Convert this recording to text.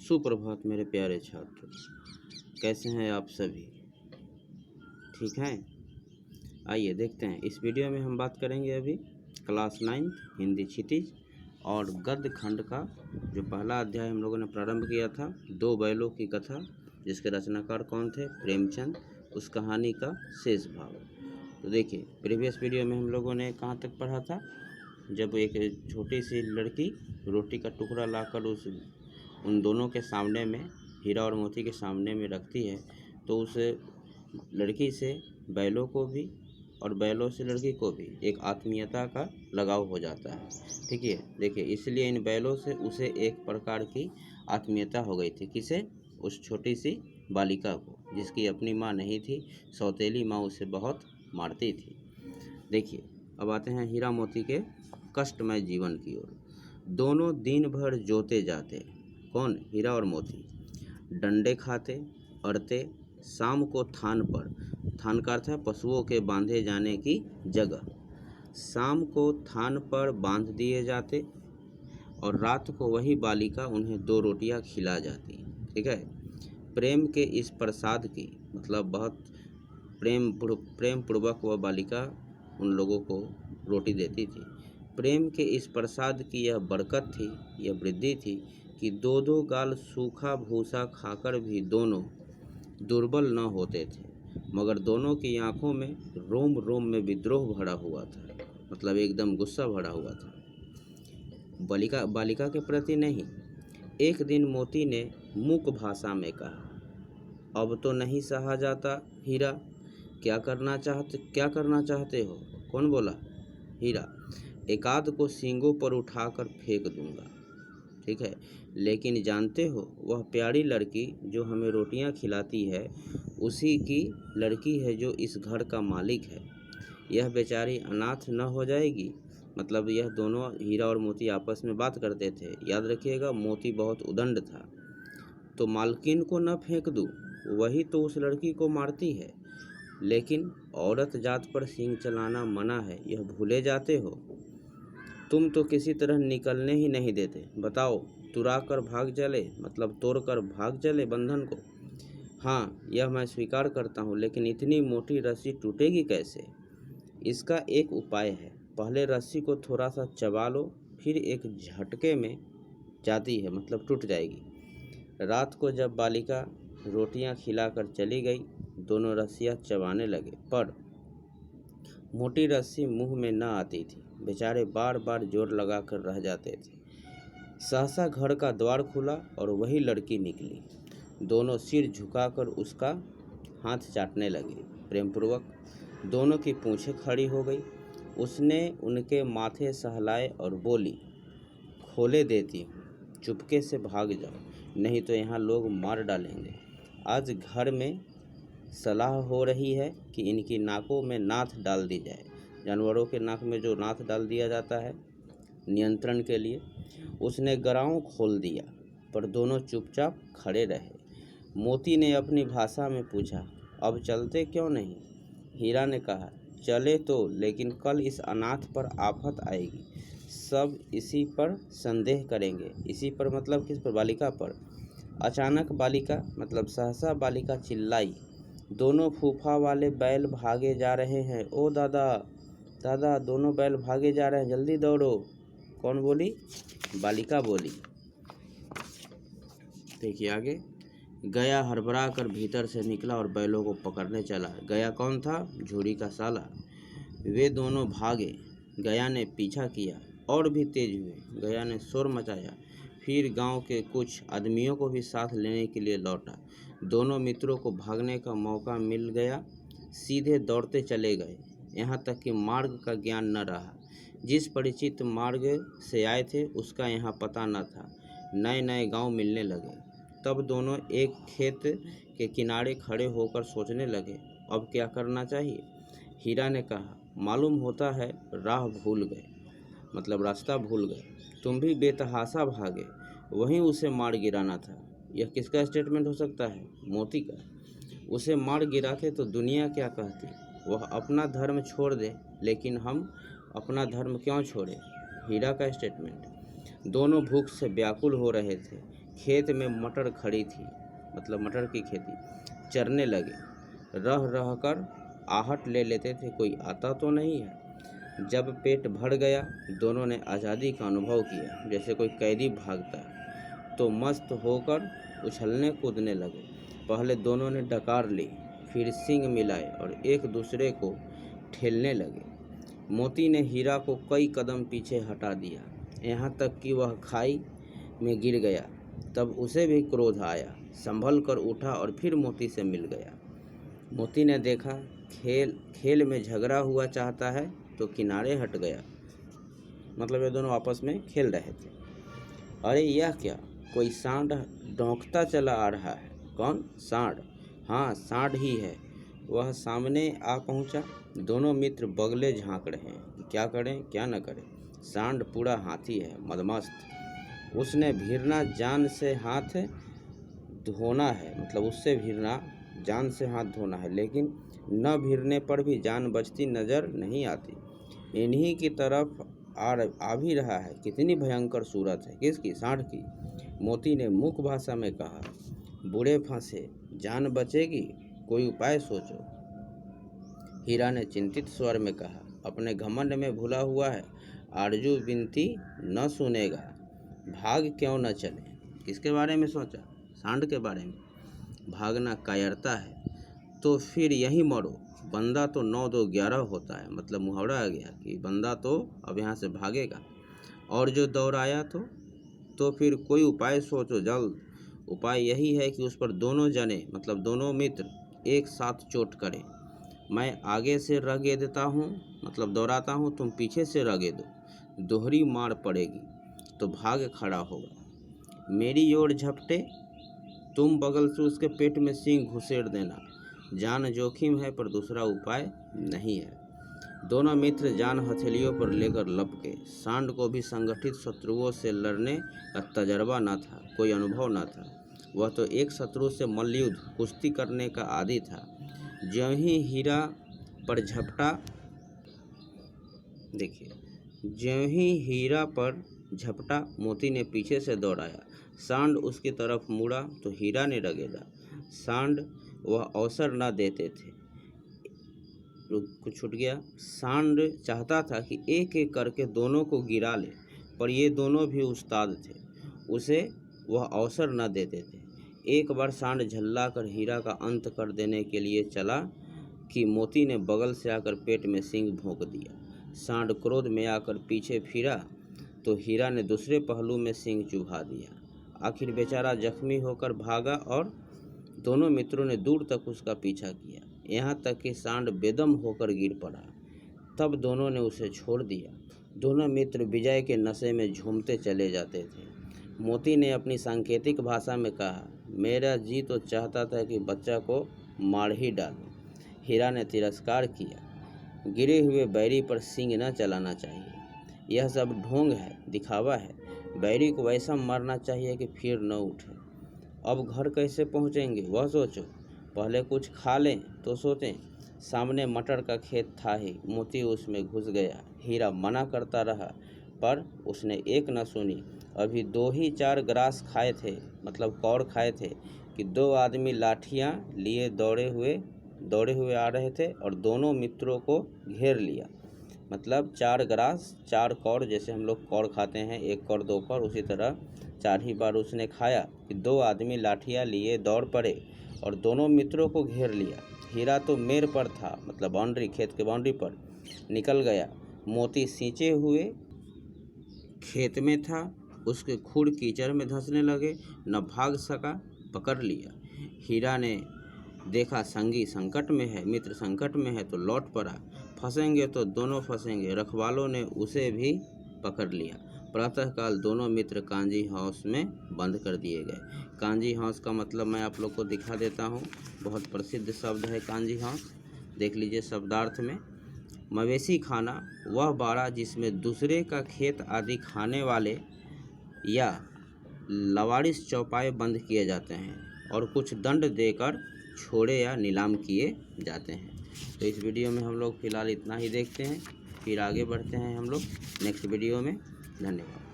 सुप्रभात मेरे प्यारे छात्र, कैसे हैं आप सभी? ठीक हैं? आइए देखते हैं। इस वीडियो में हम बात करेंगे अभी क्लास 9 हिंदी क्षितिज और गद्य खंड का जो पहला अध्याय हम लोगों ने प्रारंभ किया था, दो बैलों की कथा, जिसके रचनाकार कौन थे? प्रेमचंद। उस कहानी का शेष भाग। तो देखिए, प्रीवियस वीडियो में हम लोगों ने कहाँ तक पढ़ा था? जब एक छोटी सी लड़की रोटी का टुकड़ा लाकर उन दोनों के सामने में, हीरा और मोती के सामने में रखती है, तो उस लड़की से बैलों को भी और बैलों से लड़की को भी एक आत्मीयता का लगाव हो जाता है। ठीक है, देखिए, इसलिए इन बैलों से उसे एक प्रकार की आत्मीयता हो गई थी। किसे? उस छोटी सी बालिका को, जिसकी अपनी माँ नहीं थी, सौतेली माँ उसे बहुत मारती थी। देखिए, अब आते हैं हीरा मोती के कष्टमय जीवन की ओर। दोनों दिन भर जोते जाते। कौन? हीरा और मोती। डंडे खाते, अड़ते, शाम को थान पर, थान का अर्थ है पशुओं के बांधे जाने की जगह, शाम को थान पर बांध दिए जाते और रात को वही बालिका उन्हें 2 रोटियां खिला जाती। ठीक है, प्रेम के इस प्रसाद की, मतलब बहुत प्रेम पूर्वक वह बालिका उन लोगों को रोटी देती थी। प्रेम के इस प्रसाद की यह बरकत थी, यह वृद्धि थी कि 2-2 गाल सूखा भूसा खाकर भी दोनों दुर्बल न होते थे, मगर दोनों की आंखों में रोम रोम में विद्रोह भरा हुआ था, मतलब एकदम गुस्सा भरा हुआ था, बालिका के प्रति नहीं। एक दिन मोती ने मूक भाषा में कहा, अब तो नहीं सहा जाता हीरा, क्या करना चाहते हो? कौन बोला? हीरा। एकाध को सींगों पर उठाकर फेंक दूंगा। ठीक है, लेकिन जानते हो, वह प्यारी लड़की जो हमें रोटियां खिलाती है, उसी की लड़की है जो इस घर का मालिक है। यह बेचारी अनाथ न हो जाएगी? मतलब यह दोनों, हीरा और मोती, आपस में बात करते थे। याद रखिएगा, मोती बहुत उदंड था। तो मालकिन को न फेंक दूँ, वही तो उस लड़की को मारती है। लेकिन औरत जात पर सींग चलाना मना है, यह भूले जाते हो। तुम तो किसी तरह निकलने ही नहीं देते। बताओ, तुरा कर भाग चले, मतलब तोड़ कर भाग चले बंधन को? हाँ, यह मैं स्वीकार करता हूँ, लेकिन इतनी मोटी रस्सी टूटेगी कैसे? इसका एक उपाय है। पहले रस्सी को थोड़ा सा चबा लो, फिर एक झटके में जाती है, मतलब टूट जाएगी। रात को जब बालिका रोटियां खिलाकर चली गई, दोनों रस्सियां चबाने लगे, पर मोटी रस्सी मुंह में न आती थी। बेचारे बार बार जोर लगाकर रह जाते थे। सहसा घर का द्वार खुला और वही लड़की निकली। दोनों सिर झुकाकर उसका हाथ चाटने लगे प्रेमपूर्वक। दोनों की पूंछें खड़ी हो गई। उसने उनके माथे सहलाए और बोली, खोले देती हूँ, चुपके से भाग जाओ, नहीं तो यहाँ लोग मार डालेंगे। आज घर में सलाह हो रही है कि इनकी नाकों में नाथ डाल दी जाए। जानवरों के नाक में जो नाथ डाल दिया जाता है नियंत्रण के लिए। उसने गराऊं खोल दिया, पर दोनों चुपचाप खड़े रहे। मोती ने अपनी भाषा में पूछा, अब चलते क्यों नहीं? हीरा ने कहा, चले तो, लेकिन कल इस अनाथ पर आफत आएगी, सब इसी पर संदेह करेंगे। इसी पर मतलब किस पर? बालिका पर। अचानक बालिका, मतलब सहसा बालिका चिल्लाई, दोनों फूफा वाले बैल भागे जा रहे हैं। ओ दादा, दादा, दोनों बैल भागे जा रहे हैं, जल्दी दौड़ो। कौन बोली? बालिका बोली। देखिए आगे। गया हड़बड़ा कर भीतर से निकला और बैलों को पकड़ने चला। गया कौन था? झूरी का साला। वे दोनों भागे। गया ने पीछा किया और भी तेज हुए। गया ने शोर मचाया, फिर गांव के कुछ आदमियों को भी साथ लेने के लिए लौटा। दोनों मित्रों को भागने का मौका मिल गया, सीधे दौड़ते चले गए, यहाँ तक कि मार्ग का ज्ञान न रहा। जिस परिचित मार्ग से आए थे उसका यहाँ पता न था। नए नए गांव मिलने लगे। तब दोनों एक खेत के किनारे खड़े होकर सोचने लगे, अब क्या करना चाहिए? हीरा ने कहा, मालूम होता है राह भूल गए, मतलब रास्ता भूल गए। तुम भी बेतहाशा भागे, वहीं उसे मार गिराना था। यह किसका स्टेटमेंट हो सकता है? मोती का। उसे मार गिराते तो दुनिया क्या कहती? वह अपना धर्म छोड़ दे, लेकिन हम अपना धर्म क्यों छोड़े? हीरा का स्टेटमेंट। दोनों भूख से व्याकुल हो रहे थे। खेत में मटर खड़ी थी, मतलब मटर की खेती। चरने लगे। रह रह कर आहट ले लेते थे, कोई आता तो नहीं है। जब पेट भर गया, दोनों ने आज़ादी का अनुभव किया, जैसे कोई कैदी भागता है, तो मस्त होकर उछलने कूदने लगे। पहले दोनों ने डकार ली, फिर सींग मिलाए और एक दूसरे को ठेलने लगे। मोती ने हीरा को कई कदम पीछे हटा दिया, यहाँ तक कि वह खाई में गिर गया। तब उसे भी क्रोध आया, संभल कर उठा और फिर मोती से मिल गया। मोती ने देखा खेल में झगड़ा हुआ चाहता है तो किनारे हट गया। मतलब ये दोनों आपस में खेल रहे थे। अरे यह क्या, कोई सांड डौंकता चला आ रहा है। कौन? सांड। हाँ, सांड ही है। वह सामने आ पहुंचा। दोनों मित्र बगले झांक रहे हैं, क्या करें क्या न करें। सांड पूरा हाथी है, मदमस्त। उसने भिरना जान से हाथ धोना है, मतलब उससे भिरना जान से हाथ धोना है, लेकिन न भिरने पर भी जान बचती नजर नहीं आती। इन्हीं की तरफ आ भी रहा है। कितनी भयंकर सूरत है। किसकी? सांड की। मोती ने मूक भाषा में कहा, बूढ़े फंसे, जान बचेगी, कोई उपाय सोचो। हीरा ने चिंतित स्वर में कहा, अपने घमंड में भूला हुआ है, आरजू विनती न सुनेगा, भाग क्यों न चले। किसके बारे में सोचा? सांड के बारे में। भागना कायरता है तो फिर यहीं मरो। बंदा तो 9 2 11 होता है। मतलब मुहावरा आ गया कि बंदा तो अब यहाँ से भागेगा। और जो दौड़ाया तो फिर कोई उपाय सोचो जल्द। उपाय यही है कि उस पर दोनों जने, मतलब दोनों मित्र, एक साथ चोट करें। मैं आगे से रगे देता हूँ, मतलब दौड़ाता हूँ, तुम पीछे से रगे दो। दोहरी मार पड़ेगी तो भाग खड़ा होगा। मेरी ओर झपटे, तुम बगल से उसके पेट में सींग घुसेड़ देना। जान जोखिम है पर दूसरा उपाय नहीं है। दोनों मित्र जान हथेलियों पर लेकर लपके। सांड को भी संगठित शत्रुओं से लड़ने का तजर्बा न था, कोई अनुभव न था। वह तो एक शत्रु से मल्लयुद्ध, कुश्ती करने का आदी था। ज्यों ही हीरा पर झपटा, देखिए, ज्यों ही हीरा पर झपटा, मोती ने पीछे से दौड़ाया। सांड उसकी तरफ मुड़ा तो हीरा ने रगेदा। सांड वह अवसर न देते थे। कुछ छूट गया। सांड चाहता था कि एक एक करके दोनों को गिरा ले, पर ये दोनों भी उस्ताद थे, उसे वह अवसर न देते थे। एक बार सांड झल्ला कर हीरा का अंत कर देने के लिए चला कि मोती ने बगल से आकर पेट में सींग भोंक दिया। सांड क्रोध में आकर पीछे फिरा तो हीरा ने दूसरे पहलू में सींग चुभा दिया। आखिर बेचारा जख्मी होकर भागा और दोनों मित्रों ने दूर तक उसका पीछा किया, यहाँ तक कि सांड बेदम होकर गिर पड़ा। तब दोनों ने उसे छोड़ दिया। दोनों मित्र विजय के नशे में झूमते चले जाते थे। मोती ने अपनी सांकेतिक भाषा में कहा, मेरा जी तो चाहता था कि बच्चा को मार ही डालूं। हीरा ने तिरस्कार किया, गिरे हुए बैरी पर सींग न चलाना चाहिए, यह सब ढोंग है, दिखावा है। बैरी को ऐसा मारना चाहिए कि फिर न उठे। अब घर कैसे पहुंचेंगे वह सोचो, पहले कुछ खा लें तो सोचें। सामने मटर का खेत था ही, मोती उसमें घुस गया। हीरा मना करता रहा पर उसने एक न सुनी। अभी 2 ही 4 ग्रास खाए थे, मतलब कौड़ खाए थे, कि 2 आदमी लाठियां लिए दौड़े हुए आ रहे थे और दोनों मित्रों को घेर लिया। मतलब 4 ग्रास 4 कौड़, जैसे हम लोग कौड़ खाते हैं, 1 कौड़ 2 कौड़, उसी तरह 4 ही बार उसने खाया कि 2 आदमी लाठियां लिए दौड़ पड़े और दोनों मित्रों को घेर लिया। हीरा तो मेर पर था, मतलब बाउंड्री, खेत के बाउंड्री पर निकल गया। मोती सींचे हुए खेत में था, उसके खुर कीचड़ में धंसने लगे, न भाग सका, पकड़ लिया। हीरा ने देखा संगी संकट में है, मित्र संकट में है तो लौट पड़ा, फंसेंगे तो दोनों फंसेंगे। रखवालों ने उसे भी पकड़ लिया। प्रातःकाल दोनों मित्र कांजी हाउस में बंद कर दिए गए। कांजी हाउस का मतलब मैं आप लोग को दिखा देता हूँ, बहुत प्रसिद्ध शब्द है कांजी हाउस, देख लीजिए शब्दार्थ में। मवेशी खाना वह बाड़ा जिसमें दूसरे का खेत आदि खाने वाले या लवारिस चौपाए बंद किए जाते हैं और कुछ दंड देकर छोड़े या नीलाम किए जाते हैं। तो इस वीडियो में हम लोग फ़िलहाल इतना ही देखते हैं, फिर आगे बढ़ते हैं हम लोग नेक्स्ट वीडियो में। धन्यवाद।